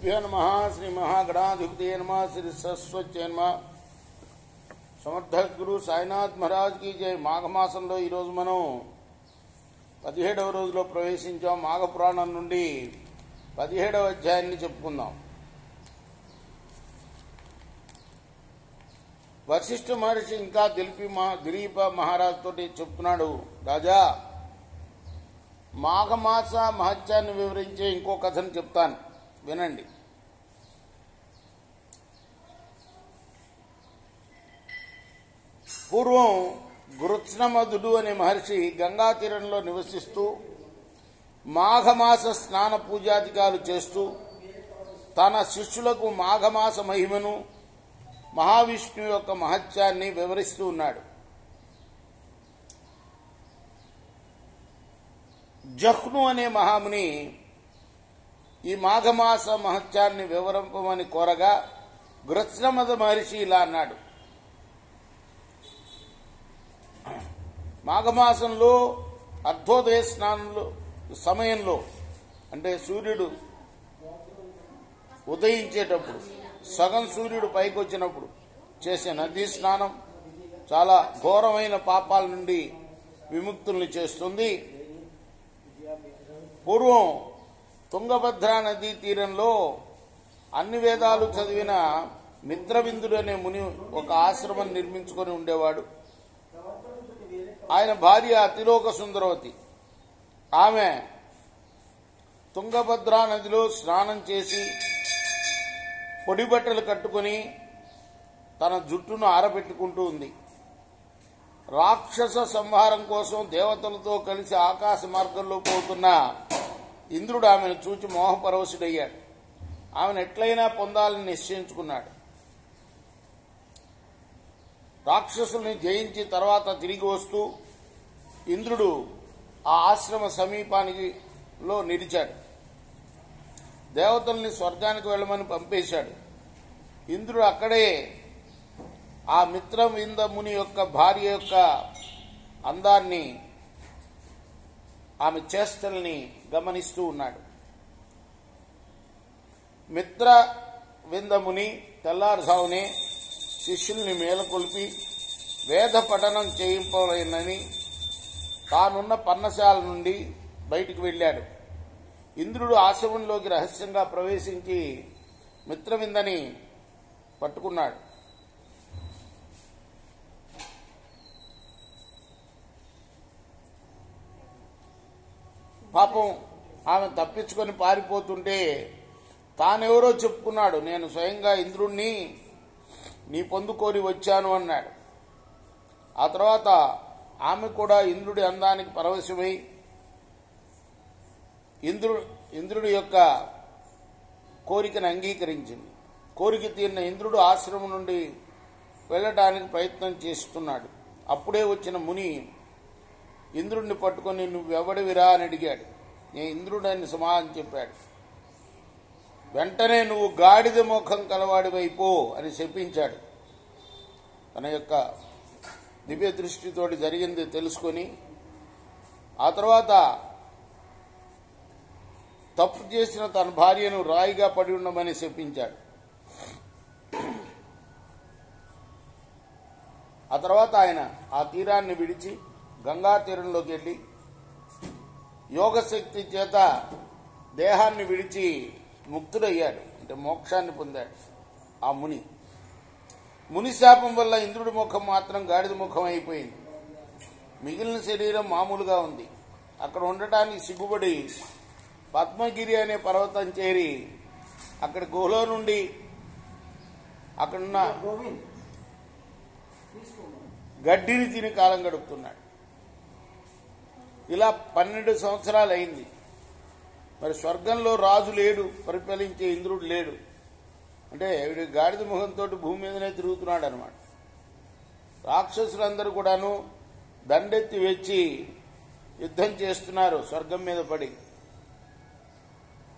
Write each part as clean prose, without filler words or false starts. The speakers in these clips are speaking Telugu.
श्रीगुरुभ्यो नमः। श्री महागणाधिपतये नमः। श्री सरस्वती नमः। समर्थ गुरु साईनाथ महाराज की जय। మాఘమాసంలో ఈ రోజు మనం 17వ రోజులో ప్రవేశించాం. మాఘ పురాణం నుండి 17వ అధ్యాయాన్ని చెప్పుకుందాం. వశిష్ఠ మహర్షి ఇంకా దిలీప మహారాజ్ తోటి చెప్తున్నాడు, రాజా మాఘమాస మహత్యాన్ని వివరించే ఇంకో కథను చెప్తాను, వినండి. పూర్వం గృత్స్నమధుడు అనే మహర్షి గంగా తీరంలో నివసిస్తూ మాఘమాస స్నాన పూజాధికాలు చేస్తూ తన శిష్యులకు మాఘమాస మహిమను, మహావిష్ణువు యొక్క మహత్యాన్ని వివరిస్తూ ఉన్నాడు. జహ్ను అనే మహాముని ఈ మాఘమాస మహత్యాన్ని వివరింపమని కోరగా గృత్స్నమధ మహర్షి ఇలా అన్నాడు, మాఘమాసంలో అర్ధోదయ స్నానంలో సమయంలో, అంటే సూర్యుడు ఉదయించేటప్పుడు, సగం సూర్యుడు పైకి వచ్చినప్పుడు చేసే నదీ స్నానం చాలా ఘోరమైన పాపాల నుండి విముక్తుల్ని చేస్తుంది. పూర్వం తుంగభద్రా నదీ తీరంలో అన్ని వేదాలు చదివిన మిత్రవిందుడు అనే ముని ఒక ఆశ్రమం నిర్మించుకొని ఉండేవాడు. ఆయన భార్య అతిలోక సుందరవతి. ఆమె తుంగభద్రా నదిలో స్నానం చేసి పొడి బట్టలు కట్టుకుని తన జుట్టును ఆరబెట్టుకుంటూ ఉంది. రాక్షస సంహారం కోసం దేవతలతో కలిసి ఆకాశ మార్గంలో పోతున్న ఇంద్రుడు ఆమెను చూచి మోహపరవశుడయ్యాడు. ఆమెను ఎట్లయినా పొందాలని నిశ్చయించుకున్నాడు. రాక్షసుల్ని జయించి తర్వాత తిరిగి వస్తూ ఇంద్రుడు ఆ ఆశ్రమ సమీపానికిలో నిలిచాడు. దేవతల్ని స్వర్గానికి వెళ్ళమని పంపేశాడు. ఇంద్రుడు అక్కడే ఆ మిత్రవింద ముని యొక్క భార్య యొక్క అందాన్ని, ఆమె చేష్టల్ని గమనిస్తూ ఉన్నాడు. మిత్రవిందముని తెల్లారుజామునే శిష్యుల్ని మేలకొల్పి వేద పఠనం చేయింపలేనని తానున్న పర్ణశాల నుండి బయటికి వెళ్ళాడు. ఇంద్రుడు ఆశ్రమంలోకి రహస్యంగా ప్రవేశించి మిత్రవిందని పట్టుకున్నాడు. పాపం ఆమె తప్పించుకొని పారిపోతుంటే తానెవరో చెప్పుకున్నాడు, నేను స్వయంగా ఇంద్రుణ్ణి నీ పొందుకొని వచ్చాను అన్నాడు. ఆ తర్వాత ఆమె కూడా ఇంద్రుడి అందానికి పరవశమై ఇంద్రుడి యొక్క కోరికను అంగీకరించింది. కోరిక తీరిన ఇంద్రుడు ఆశ్రమం నుండి వెళ్ళడానికి ప్రయత్నం చేస్తున్నాడు. అప్పుడే వచ్చిన ముని ఇంద్రుడిని పట్టుకొని నువ్వెవడివిరా అని అడిగాడు. నేను ఇంద్రుడని సమాధానం చెప్పాడు. వెంటనే నువ్వు గాడిద ముఖం కలవాడివైపో అని శపించాడు. తన యొక్క దివ్య దృష్టితోటి జరిగింది తెలుసుకొని ఆ తర్వాత తప్పు చేసిన తన భార్యను రాయిగా పడి ఉండమని శపించాడు. ఆ తర్వాత ఆయన ఆ తీరాన్ని విడిచి గంగా తీరంలోకి వెళ్ళి యోగశక్తి చేత దేహాన్ని విడిచి ముక్తుడయ్యాడు, అంటే మోక్షాన్ని పొందాడు. ఆ ముని శాపం వల్ల ఇంద్రుడి ముఖం మాత్రం గాడిద ముఖం అయిపోయింది. మిగిలిన శరీరం మామూలుగా ఉంది. అక్కడ ఉండటానికి సిగ్గుపడి పద్మగిరి అనే పర్వతం చేరి అక్కడ గుహలో నుండి అక్కడున్న గడ్డిని తిని కాలం గడుపుతున్నాడు. ఇలా 12 సంవత్సరాలు అయింది. మరి స్వర్గంలో రాజు లేడు, పరిపాలించే ఇంద్రుడు లేడు. అంటే వీడి గాడిద ముఖంతో భూమి మీదనే తిరుగుతున్నాడు అనమాట. రాక్షసులందరూ కూడాను దండెత్తి వచ్చి యుద్ధం చేస్తున్నారు స్వర్గం మీద పడి.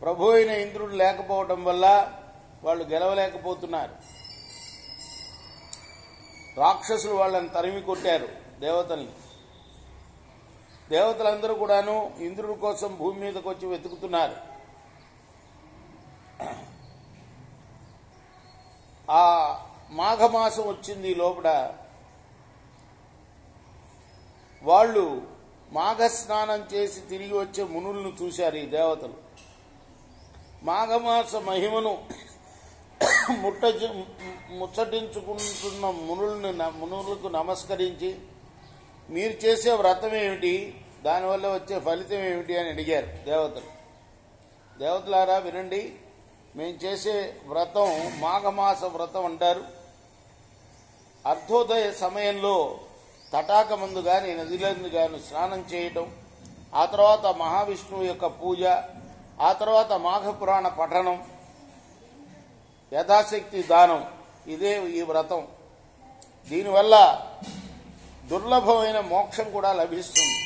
ప్రభు అయిన ఇంద్రుడు లేకపోవడం వల్ల వాళ్ళు గెలవలేకపోతున్నారు. రాక్షసులు వాళ్ళని తరిమి కొట్టారు దేవతల్ని. దేవతలందరూ కూడాను ఇంద్రుడి కోసం భూమి మీదకి వచ్చి వెతుకుతున్నారు. మాఘమాసం వచ్చింది లోపల వాళ్ళు మాఘస్నానం చేసి తిరిగి వచ్చే మునులను చూశారు ఈ దేవతలు. మాఘమాస మహిమను ముచ్చటించుకుంటున్న మునులకు నమస్కరించి మీరు చేసే వ్రతం ఏమిటి, దానివల్ల వచ్చే ఫలితం ఏమిటి అని అడిగారు దేవతలు. దేవతలారా వినండి, మేము చేసే వ్రతం మాఘమాస వ్రతం అంటారు. అర్ధోదయ సమయంలో తటాక ముందు కానీ నదిలందు కానీ స్నానం చేయటం, ఆ తర్వాత మహావిష్ణువు యొక్క పూజ, ఆ తర్వాత మాఘపురాణ పఠనం, యథాశక్తి దానం, ఇదే ఈ వ్రతం. దీనివల్ల దుర్లభమైన మోక్షం కూడా లభిస్తుంది.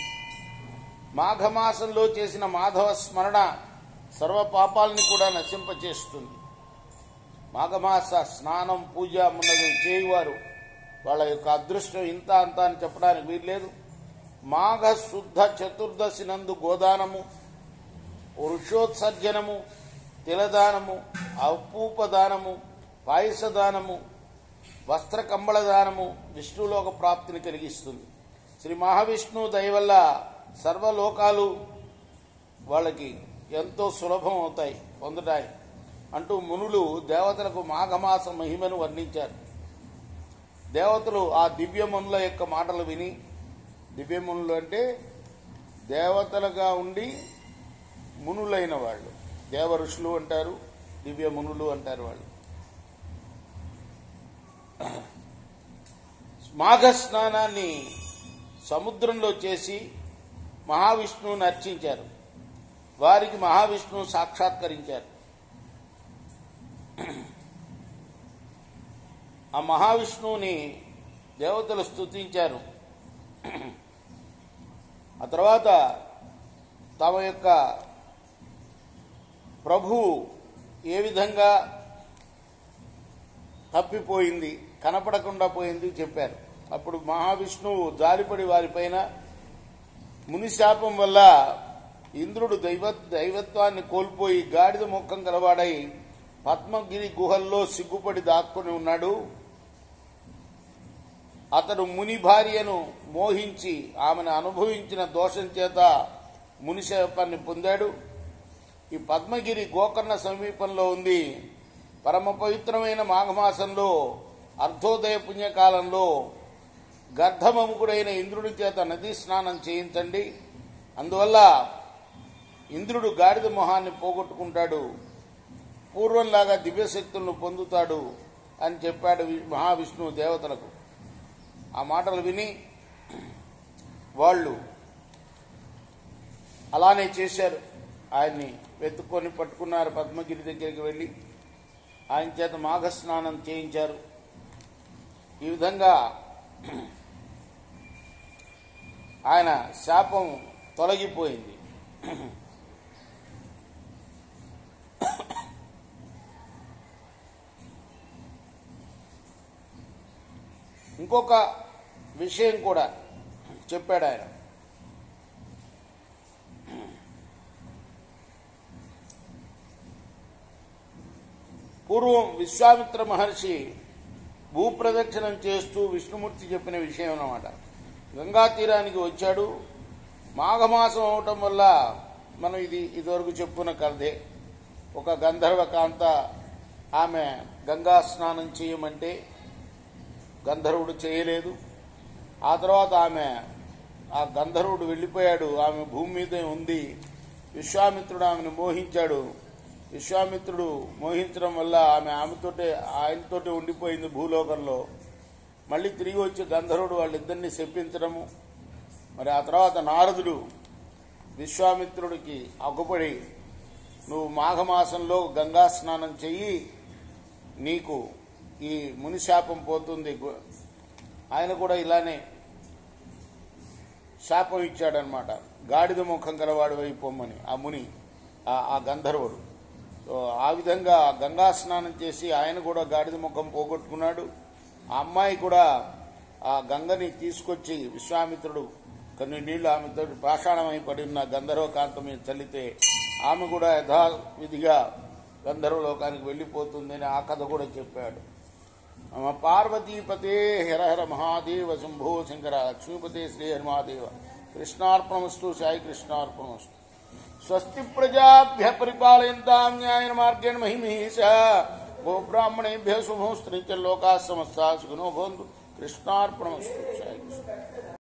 మాఘమాసంలో చేసిన మాధవ స్మరణ సర్వ పాపాలని కూడా నశింపచేస్తుంది. మాఘమాస స్నానం పూజ మున్నది చేయువారు వాళ్ళ యొక్క అదృష్టం ఇంత అంత అని చెప్పడానికి వీల్లేదు. మాఘ శుద్ధ చతుర్దశి నందు గోదానము, వృషోత్సర్జనము, తిలదానము, అపూపదానము, పాయసదానము, వస్త్రకంబళ దానము విష్ణులోక ప్రాప్తిని కలిగిస్తుంది. శ్రీ మహావిష్ణువు దయ వల్ల సర్వలోకాలు వాళ్ళకి ఎంతో సులభం అవుతాయి పొందటానికి అంటూ మునులు దేవతలకు మాఘమాస మహిమను వర్ణించారు. దేవతలు ఆ దివ్యమునుల యొక్క మాటలు విని, దివ్యమునులు అంటే దేవతలుగా ఉండి మునులైన వాళ్ళు, దేవ ఋషులు అంటారు, దివ్యమునులు అంటారు వాళ్ళు. మాఘ స్నానాన్ని సముద్రంలో చేసి మహావిష్ణువుని అర్చించారు. వారికి మహావిష్ణువు సాక్షాత్కరించారు. ఆ మహావిష్ణువుని దేవతలు స్తుతించారు. ఆ తర్వాత తమ యొక్క ప్రభువు ఏ విధంగా తప్పిపోయింది, కనపడకుండా పోయింది చెప్పారు. అప్పుడు మహావిష్ణువు జాలిపడి వారిపైన మునిశాపం వల్ల ఇంద్రుడు దైవత్వాన్ని కోల్పోయి గాడిద ముఖం గలవాడై పద్మగిరి గుహల్లో సిగ్గుపడి దాక్కుని ఉన్నాడు. అతడు ముని భార్యను మోహించి ఆమెను అనుభవించిన దోషం చేత మునిశాపాన్ని పొందాడు. ఈ పద్మగిరి గోకర్ణ సమీపంలో ఉంది. పరమ పవిత్రమైన మాఘమాసంలో అర్ధోదయ పుణ్యకాలంలో గర్ధమముకుడైన ఇంద్రుడి చేత నదీ స్నానం చేయించండి. అందువల్ల ఇంద్రుడు గాడిద మొహాన్ని పోగొట్టుకుంటాడు, పూర్వంలాగా దివ్యశక్తులను పొందుతాడు అని చెప్పాడు మహావిష్ణువు దేవతలకు. ఆ మాటలు విని వాళ్ళు అలానే చేశారు. ఆయన్ని వెతుక్కొని పట్టుకున్నారు. పద్మగిరి దగ్గరికి వెళ్ళి ఆయన చేత మాఘ స్నానం చేయించారు. ఈ విధంగా ఆయన శాపం తొలగిపోయింది. ఇంకొక విషయం కూడా చెప్పాడు ఆయన. పూర్వం విశ్వామిత్ర మహర్షి భూప్రదక్షిణం చేస్తూ విష్ణుమూర్తి చెప్పిన విషయం అన్నమాట. గంగా తీరానికి వచ్చాడు. మాఘమాసం అవటం వల్ల మనం ఇదివరకు చెప్పుకున్న కథే. ఒక గంధర్వ కాంత ఆమె గంగా స్నానం చేయమంటే గంధర్వుడు చేయలేదు. ఆ తర్వాత ఆ గంధర్వుడు వెళ్ళిపోయాడు. ఆమె భూమి మీదే ఉంది. విశ్వామిత్రుడు ఆమెను మోహించాడు. విశ్వామిత్రుడు మోహించడం వల్ల ఆయనతోటే ఉండిపోయింది భూలోకంలో. మళ్ళీ తిరిగి వచ్చి గంధర్వుడు వాళ్ళిద్దరినీ శపించడము. మరి ఆ తర్వాత నారదుడు విశ్వామిత్రుడికి అగ్గుపడి, నువ్వు మాఘమాసంలో గంగా స్నానం చెయ్యి, నీకు ఈ మునిశాపం పోతుంది. ఆయన కూడా ఇలానే శాపం ఇచ్చాడనమాట. గాడిద ముఖం గలవాడు వైపోమ్మని ఆ ముని, ఆ గంధర్వుడు. ఆ విధంగా గంగా స్నానం చేసి ఆయన కూడా గాడిద ముఖం పోగొట్టుకున్నాడు. ఆ అమ్మాయి కూడా ఆ గంగని తీసుకొచ్చి విశ్వామిత్రుడు కొన్ని నీళ్లు ఆమెతో పాషాణమై పడిన గంధర్వ కాంతం మీద చల్లితే ఆమె కూడా యథావిధిగా గంధర్వలోకానికి వెళ్ళిపోతుందని ఆ కథ కూడా చెప్పాడు. मम पार्वतीपते हर हर महादेव शंभो शंकर लक्ष्मीपते श्री हर महादेव कृष्णार्पणमस्तु साई कृष्णार्पणमस्तु स्वस्ति प्रजाभ्य परिपालयन्तां न्यायेन मार्गेण महिमीशः गोब्राह्मणेभ्यः शुभमस्तु नित्यं लोकाः समस्ताः सुखिनो भवन्तु कृष्णार्पणमस्तु साई कृष्ण।